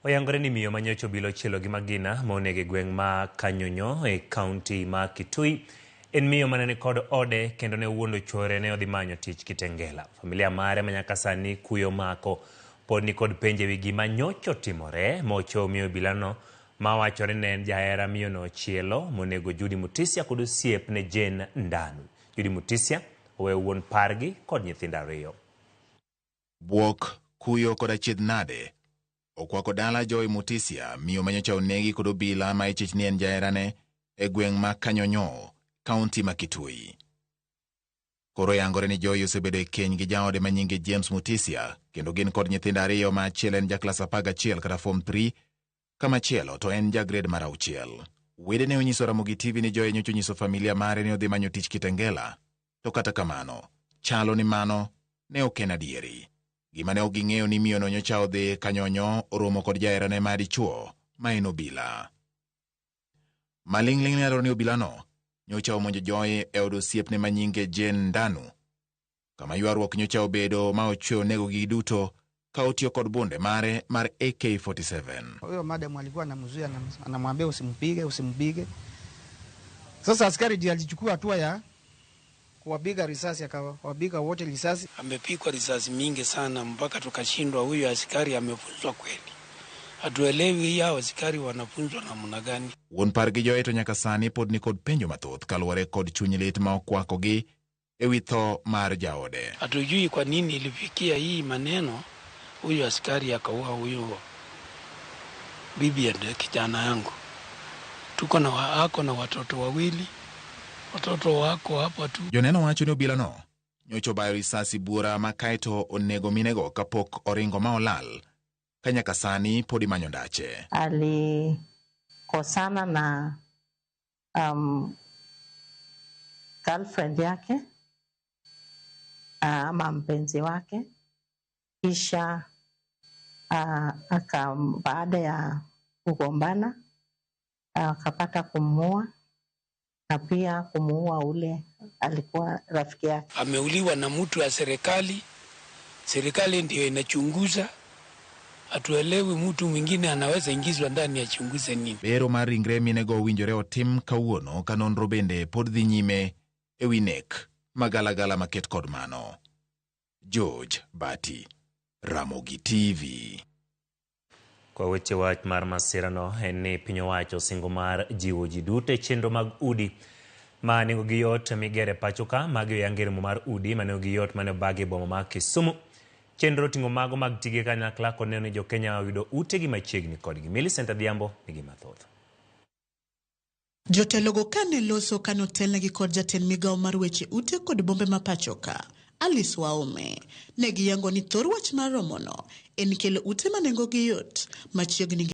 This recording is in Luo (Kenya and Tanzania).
Oyangore ni miyo manyocha obilo chielo gi magina monege gweng' ma Kanyonyo e kaunti ma Kitui. En miyo manene kod ode kendo ne wuondo chwore ne odhi manyo tich Kitengela. Familia mare manyaka sani kuyo mako pod ni kod penje wi gima nyocha otimore mocho miyo bilano mawachore ne en jahera miyo no chielo monego Judy Mutisia kod osiep ne Jane Ndanu. Judy Mutisia oweyo wuon pargi kod nyithindo ariyo. Buok, kuyo kod achiedh nade okwako dala Joy Mutisia, miyo manyocha onegi kod obila ma ichich ni en jaherane e gweng' ma Kanyonyo, kaunti ma Kitui. Koro yangore ni Joy osebedo e keny gi jaode manyinge James Mutisia, kendo gin kod nyithindo ariyo ma achiel en jaklas 11 kata form 3, kama chielo to en jagrade mar 6. Wede ne onyiso Ramogi TV ni Joy nyocha onyiso familia mare ni odhi manyo tich Kitengela, to kata kamano, chalo ni mano ne ok en adieri. Gima ne ok ging'eyo ni miyo no nyocha odhi Kanyonyo oromo kod jaherane ma dichuo ma en obila. Maling'ling' ne ni obila no nyocha omonjo Joy e od osiepne manyinge Jane Ndanu, kama ywaruok nyocha obedo ma ochweyo nego gi duto ka otiyo kod bunde mare mar AK47. Huyo madam alikuwa anamzuia, anamwambia usimpige. Sasa askari ndiye alichukua hatua ya kuwapiga risasi, akawapiga wote risasi. Amepigwa risasi mingi sana mpaka tukashindwa huyu askari amefunzwa kweli. Hatuelewi hao askari wanafunzwa namna gani. Wuon pargi Joy to nyaka sani pod ni kod penjo mathoth kaluwore kod chuny lit ma okwakogi e wi tho mar jaode. Hatujui kwa nini ilifikia hii maneno huyu askari akaua huyu bibi ya kijana yangu. Tuko na ako na watoto wawili. Watoto wako hapa tu. Joneno wacho ni obila no nyocha bayo risasi buora ma kaeto onego minego kapok oringo ma olal, kanyaka sani podi manyo ndache. Alikosana na girlfriend yake ama mpenzi wake, kisha baada ya kugombana akapata kumuua na pia kumuua ule alikuwa rafiki yake. Ameuliwa na mtu wa serikali. Serikali ndio inachunguza. Hatuelewi mtu mwingine anaweza ingizwa ndani ya chunguze nini. Bero mar ringre minego winjore otim kawuono ka nonro bende pod dhi nyime e wi nek magalagala maket kod mano. George Bati, Ramogi TV. Kwa weche wach mar masirano en ni piny owacho singo mar jiwo ji duto e chenro mag udi ma nengo gi yot migere pacho ka magi yangeremo mar udi ma nengo gi yot mane bagi boma ma Kisumu. Chenro ting'o mago mag tije kanyakla kod neno ni jo Kenya oyudo utegi machiegni kodgi. Millicent Adhiambo nigi mathoth. Jotelogo kane loso kanotelnegi kod jatend migawo mar weche ute kod bombe ma pacho ka, Alice Waume, negi yango ni thor wach mar romono en kelo ute ma nengo gi yot machiegni